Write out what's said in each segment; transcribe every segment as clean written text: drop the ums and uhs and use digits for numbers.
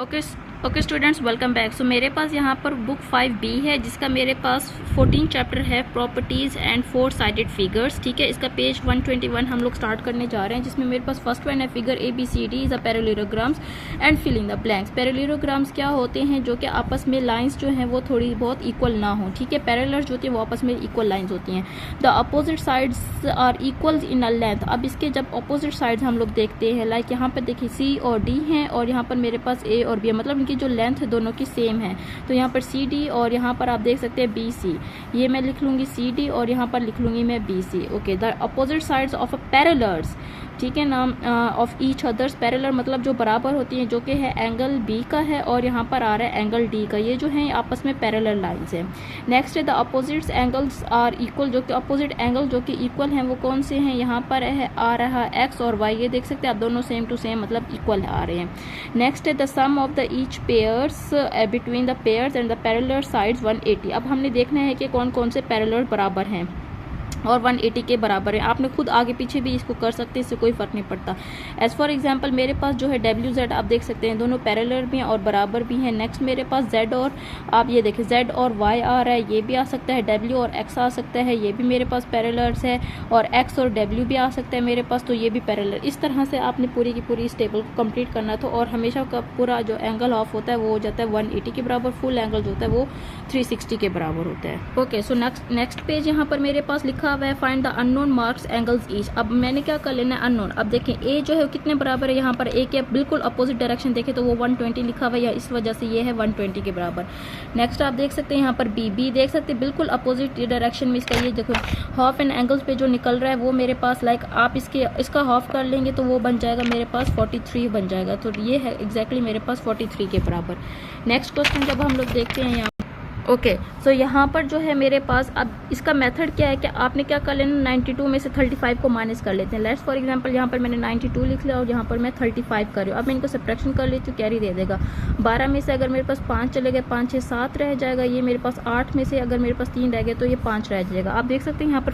Okay students, welcome back. So मेरे पास यहाँ पर बुक 5B है जिसका मेरे पास 14 चैप्टर है, प्रॉपर्टीज़ एंड 4 साइडेड फिगर्स। ठीक है, इसका पेज 121 हम लोग स्टार्ट करने जा रहे हैं, जिसमें मेरे पास फर्स्ट वन है figure ABCD is a parallelograms and filling the blanks. Parallelograms क्या होते हैं? जो कि आपस में लाइन्स जो हैं वो थोड़ी बहुत इक्वल ना हो। ठीक है, पैरेलल जो होती है वो आपस में इक्वल लाइन्स होती हैं। The opposite sides are equal in a length. अब इसके जब अपोजिट साइड्स हम लोग देखते हैं, लाइक यहाँ पर देखिए C और D हैं और यहाँ पर मेरे पास A और B है, मतलब इनकी जो लेंथ है दोनों की सेम है। तो यहाँ पर CD और यहाँ पर आप देख सकते हैं BC, ये मैं लिख लूँगी CD और यहाँ पर लिख लूँगी मैं BC। Okay, the opposite sides of a parallels, ठीक है ना, ऑफ ईच अदर्स। पैरेलल मतलब जो बराबर होती हैं, जो कि है एंगल B का है और यहाँ पर आ रहा है एंगल D का। ये जो है आपस में पैरेलल लाइंस है। नेक्स्ट है the opposites angles are equal. जो कि अपोजिट एंगल जो कि इक्वल हैं वो कौन से हैं? यहाँ पर है आ रहा X और Y, ये देख सकते हैं आप, दोनों सेम टू सेम मतलब इक्वल आ रहे हैं। नेक्स्ट है the sum of the each pairs between the pairs and the parallel sides 180। अब हमने देखना है कि कौन कौन से पैरेलल बराबर हैं और 180 के बराबर है। आपने खुद आगे पीछे भी इसको कर सकते हैं, इससे कोई फर्क नहीं पड़ता। एज फॉर एग्जांपल मेरे पास जो है WZ आप देख सकते हैं, दोनों पैरेलल भी हैं और बराबर भी हैं। नेक्स्ट मेरे पास Z और आप ये देखें Z और Y आ रहा है, ये भी आ सकता है। W और X आ सकता है, ये भी मेरे पास पैरेलल्स है। और X और W भी आ सकता है मेरे पास, तो ये भी पैरेलल। इस तरह से आपने पूरी की पूरी इस टेबल को कंप्लीट करना था। और हमेशा का पूरा जो एंगल ऑफ होता है वो हो जाता है 180 के बराबर, फुल एंगल जो होता है वो 360 के बराबर होता है। ओके, सो नेक्स्ट पेज यहाँ पर मेरे पास लिखा हुआ है find the unknown marks angles each. अब मैंने क्या कर लेना है, अननोन। अब देखें A जो है कितने बराबर है, यहाँ पर A के बिल्कुल अपोजिट डायरेक्शन देखें तो वो 120 लिखा हुआ है, या इस वजह से ये है 120 के बराबर। नेक्स्ट आप देख सकते हैं यहाँ पर B देख सकते हैं बिल्कुल अपोजिट डायरेक्शन में इसका। ये देखो हाफ एंड एंगल्स पे जो निकल रहा है वो मेरे पास लाइक आप इसका हाफ कर लेंगे तो वो बन जाएगा मेरे पास 43 बन जाएगा। तो ये है एग्जैक्टली मेरे पास 43 के बराबर। नेक्स्ट क्वेश्चन जब हम लोग देखते हैं यहाँ, ओके, सो यहाँ पर जो है मेरे पास अब इसका मेथड क्या है कि आपने क्या कर लेना, 92 में से 35 को माइनस कर लेते हैं। लेट्स फॉर एग्जांपल यहाँ पर मैंने 92 लिख लिया और यहाँ पर मैं 35 कर रही हूँ। अब मैं इनको सब्ट्रैक्शन कर लेती हूँ, कैरी दे देगा। 12 में से अगर मेरे पास 5 चले गए, 5 6 7 रह जाएगा। ये मेरे पास 8 में से अगर मेरे पास 3 रह गए तो ये 5 रह जाएगा। आप देख सकते हैं यहाँ पर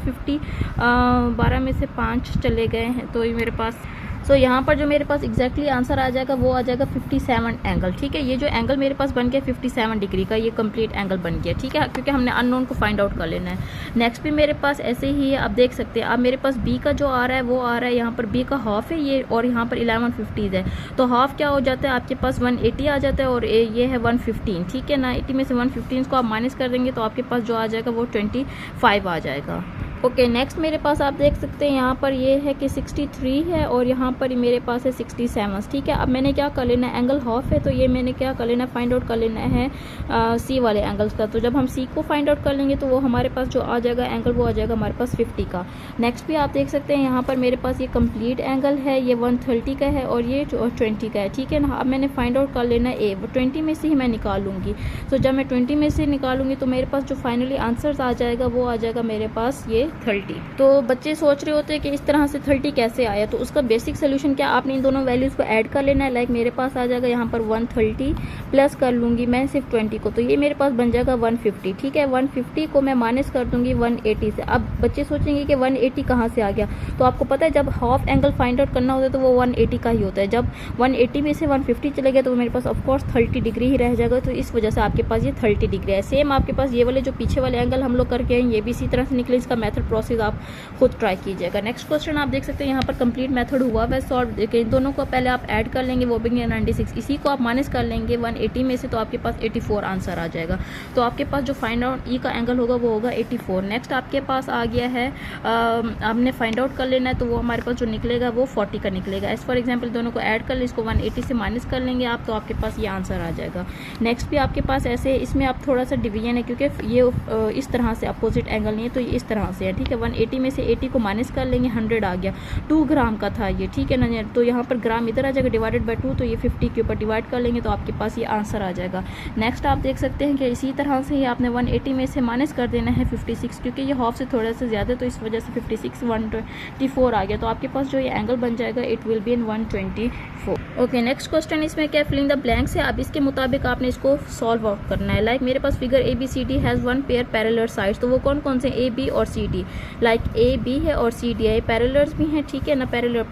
12 में से 5 चले गए हैं तो ये मेरे पास, सो यहाँ पर जो मेरे पास एग्जैक्टली आंसर आ जाएगा वो आ जाएगा 57 एंगल। ठीक है, ये जो एंगल मेरे पास बन गया 57 डिग्री का, ये कंप्लीट एंगल बन गया। ठीक है, क्योंकि हमने अननोन को फाइंड आउट कर लेना है। नेक्स्ट भी मेरे पास ऐसे ही है, आप देख सकते हैं। अब मेरे पास B का जो आ रहा है वो आ रहा है यहाँ पर B का हाफ है ये, और यहाँ पर 1150 है। तो हाफ क्या हो जाता है आपके पास 180 आ जाता है और ये है 115। ठीक है ना, 80 में से 115 को आप माइनस कर देंगे तो आपके पास जो आ जाएगा वो 25 आ जाएगा। ओके, नेक्स्ट मेरे पास आप देख सकते हैं यहाँ पर ये है कि 63 है और यहाँ पर मेरे पास है 67। ठीक है, अब मैंने क्या कर लेना है, एंगल हाफ है तो ये मैंने क्या कर लेना है, फाइंड आउट कर लेना है C वाले एंगल्स का। तो जब हम C को फाइंड आउट कर लेंगे तो वो हमारे पास जो आ जाएगा एंगल वो आ जाएगा हमारे पास 50 का। नेक्स्ट भी आप देख सकते हैं यहाँ पर मेरे पास ये कंप्लीट एंगल है, ये 130 का है और ये 20 का है। ठीक है ना, अब मैंने फाइंड आउट कर लेना है A, 20 में से ही मैं निकालूंगी। तो जब मैं 20 में से निकालूंगी तो मेरे पास जो फाइनली आंसर आ जाएगा वो आ जाएगा मेरे पास ये 30। तो बच्चे सोच रहे होते हैं कि इस तरह से 30 कैसे आया, तो उसका बेसिक सोल्यूशन क्या, आपने इन दोनों वैल्यूज को ऐड कर लेना है। लाइक मेरे पास आ जाएगा यहाँ पर 130 प्लस कर लूंगी मैं सिर्फ 20 को, तो ये मेरे पास बन जाएगा 150। ठीक है, 150 को मैं माइनस कर दूंगी 180 से। अब बच्चे सोचेंगे कि 180 कहाँ से आ गया, तो आपको पता है जब हाफ एंगल फाइंड आउट करना होता है तो वो 180 का ही होता है। जब 180 में से 150 चले गया तो मेरे पास ऑफकोर्स 30 डिग्री ही रह जाएगा, तो इस वजह से आपके पास ये 30 डिग्री है। सेम आपके पास ये वाले जो पीछे वाले एंगल हम लोग करके आए ये भी इसी तरह से निकले। इसका मेथड प्रोसेस आप खुद ट्राई कीजिएगा। नेक्स्ट क्वेश्चन आप देख सकते हैं यहाँ पर कंप्लीट मेथड हुआ है सॉल्व। इन दोनों को पहले आप ऐड कर लेंगे, वो भी 96, इसी को आप माइनस कर लेंगे 180 में से तो आपके पास 84 आंसर आ जाएगा। तो आपके पास जो फाइंड आउट E का एंगल होगा वो होगा 84। नेक्स्ट आपके पास आ गया है, आपने फाइंड आउट कर लेना है तो वो हमारे पास जो निकलेगा वो 40 का निकलेगा। एज फॉर एग्जाम्पल दोनों को ऐड कर ले, इसको 180 से माइनस कर लेंगे आप, तो आपके पास ये आंसर आ जाएगा। नेक्स्ट भी आपके पास ऐसे, इसमें आप थोड़ा सा डिवीजन है क्योंकि ये इस तरह से अपोजिट एंगल नहीं है तो ये इस तरह से है। ठीक है, 180 में से 80 को माइनस कर लेंगे, 100 आ गया। 2 ग्राम का था ये, ठीक है ना, तो यहाँ पर ग्राम इधर आ जाएगा डिवाइडेड बाय 2, तो ये 50 के ऊपर डिवाइड कर लेंगे तो आपके पास ये आंसर आ जाएगा। नेक्स्ट आप देख सकते हैं कि इसी तरह से ही आपने 180 में से माइनस कर देना है 56, क्योंकि ये हाफ से थोड़ा सा ज़्यादा तो इस वजह से 56 124 आ गया। तो आपके पास जो ये एंगल बन जाएगा it will be in 124। Okay, next question इसमें क्या फिलिंग द ब्लैंक्स है। अब इसके मुताबिक आपने इसको सॉल्व आउट करना है। लाइक मेरे पास figure ABCD has 1 pair parallel sides, तो वो कौन कौन से A B और C D। 90, like A B है और सी डी है, पैरेलल्स भी हैं, ठीक है ना, parallel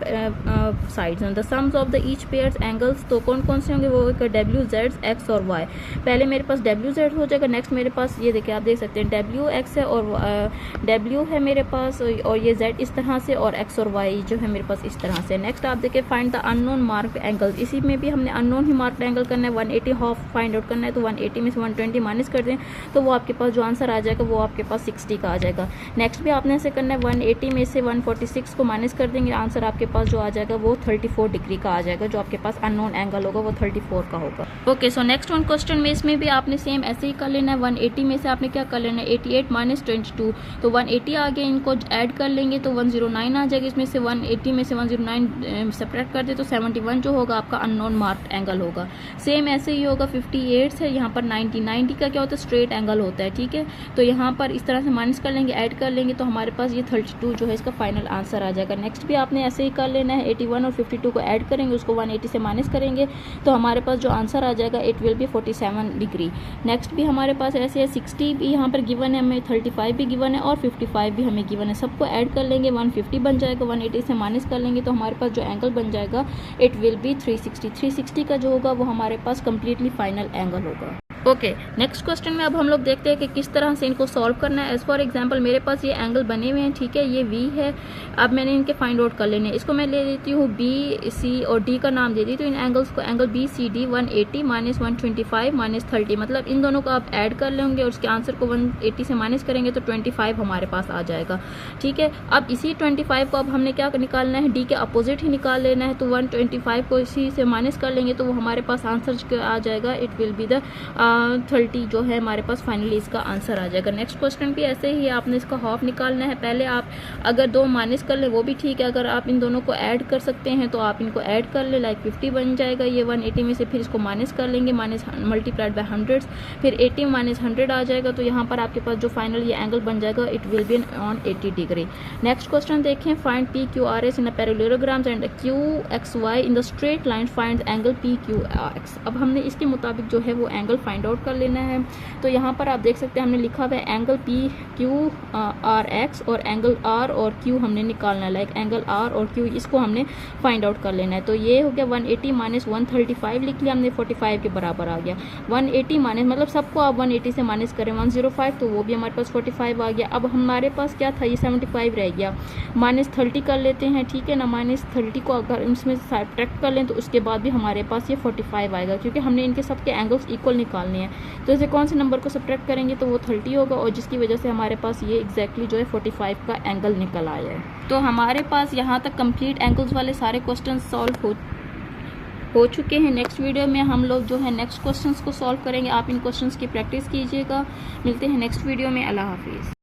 sides. The sums of the each pairs angles, तो कौन कौन से होंगे, वो डब्ल्यू जेड एक्स और वाई। पहले मेरे पास डब्ल्यू जेड हो जाएगा, नेक्स्ट मेरे पास ये देखिए आप देख सकते हैं डब्ल्यू एक्स है और डब्ल्यू है मेरे पास, और ये जेड इस तरह से, और एक्स और वाई जो है मेरे पास इस तरह से। नेक्स्ट आप देखिए find the unknown marked angles, इसी में भी हमने अननोन ही मार्क्ड एंगल करना है, 180 हाफ फाइंड आउट करना है, तो 180 में से 120 माइनस कर दें तो वो आपके पास जो आंसर आ जाएगा वो आपके पास 60 का आ जाएगा। नेक्स्ट भी आपने ऐसे करना है, 180 में से 146 को माइनस कर देंगे, आंसर आपके पास जो आ जाएगा वो 34 डिग्री का आ जाएगा, जो आपके पास अननोन एंगल होगा वो 34 का होगा। Okay, so next one question में इसमें भी आपने सेम ऐसे ही कर लेना है। 180 में से आपने क्या कर लेना है, 88 माइनस 22, तो 180 आ गया, इनको ऐड कर लेंगे तो 109 आ जाएगा, इसमें से 180 में से 109 सेपरेट कर दे तो 71 जो होगा आपका अननोन मार्क्ड एंगल होगा। सेम ऐसे ही होगा 58 है, यहाँ पर 90 का क्या होता है, स्ट्रेट एंगल होता है, ठीक है, तो यहाँ पर इस तरह से माइनस कर लेंगे, ऐड कर लेंगे तो हमारे पास ये 32 जो है इसका फाइनल आंसर आ जाएगा। नेक्स्ट भी आपने ऐसे ही कर लेना है, 81 और 52 को ऐड करेंगे, उसको 180 से माइनस करेंगे तो हमारे पास जो आंसर आ जाएगा it will B 47 degree. Next भी हमारे पास ऐसे है, 60 भी यहाँ पर गिवन है हमें, 35 भी गिवन है और 55 भी हमें गिवन है, सबको ऐड कर लेंगे 150 बन जाएगा, 180 से माइनस कर लेंगे तो हमारे पास जो एंगल बन जाएगा इट विल बी 360 का जो होगा वो हमारे पास कम्प्लीटली फाइनल एंगल होगा। ओके, नेक्स्ट क्वेश्चन में अब हम लोग देखते हैं कि किस तरह से इनको सॉल्व करना है। एज फॉर एग्जांपल मेरे पास ये एंगल बने हुए हैं, ठीक है, ये वी है, अब मैंने इनके फाइंड आउट कर लेने, इसको मैं ले लेती हूँ बी सी और डी का नाम दे दी, तो इन एंगल्स को angle B C D 180 minus 125 minus 30, मतलब इन दोनों को आप ऐड कर लेंगे और उसके आंसर को 180 से माइनस करेंगे तो 25 हमारे पास आ जाएगा, ठीक है। अब इसी 25 को अब हमने क्या निकालना है, डी के अपोजिट ही निकाल लेना है, तो 125 को इसी से माइनस कर लेंगे तो वो हमारे पास आंसर आ जाएगा, इट विल बी द 30 जो है हमारे पास फाइनली इसका आंसर आ जाएगा। नेक्स्ट क्वेश्चन भी ऐसे ही आपने इसका हाफ निकालना है, पहले आप अगर 2 माइनस कर ले वो भी ठीक है, अगर आप इन दोनों को ऐड कर सकते हैं तो आप इनको ऐड कर ले, लाइक 50 बन जाएगा ये 180 में से, फिर इसको माइनस कर लेंगे, माइनस मल्टीप्लाइड बाय 100, फिर 80 माइनस 100 आ जाएगा, तो यहाँ पर आपके पास जो फाइनल ये एंगल बन जाएगा it will be on 80 degree. Next question देखें, find P Q R S in a parallelograms and Q X Y in the straight line find angle P Q R X. अब हमने इसके मुताबिक जो है वो एंगल फाइंड आउट कर लेना है, तो यहाँ पर आप देख सकते हैं हमने लिखा हुआ है angle P Q R x और एंगल आर और क्यू हमने निकालना है, लाइक एंगल आर और क्यू इसको हमने फाइंड आउट कर लेना है। तो ये हो गया 180 माइनस 135 लिख लिया हमने, 45 के बराबर आ गया। 180 माइनस मतलब सबको आप 180 से माइनस करें 105, तो वो भी हमारे पास 45 आ गया। अब हमारे पास क्या था, ये 75 रह गया, माइनस 30 कर लेते हैं, ठीक है ना, माइनस 30 को अगर इसमें सब्ट्रैक्ट कर लें तो उसके बाद भी हमारे पास ये 45 आएगा, क्योंकि हमने इनके सबके एंगल्स इक्वल निकालने हैं, तो जैसे कौन से नंबर को सब्ट्रैक्ट करेंगे तो वो 30 होगा, और जिसकी वजह से हमारे पास ये एग्जैक्टली जो है 45 का एंगल निकल आया है। तो हमारे पास यहाँ तक कंप्लीट एंगल्स वाले सारे क्वेश्चन सॉल्व हो चुके हैं। नेक्स्ट वीडियो में हम लोग जो है नेक्स्ट क्वेश्चंस को सॉल्व करेंगे, आप इन क्वेश्चंस की प्रैक्टिस कीजिएगा। मिलते हैं नेक्स्ट वीडियो में, अल्लाह हाफिज़।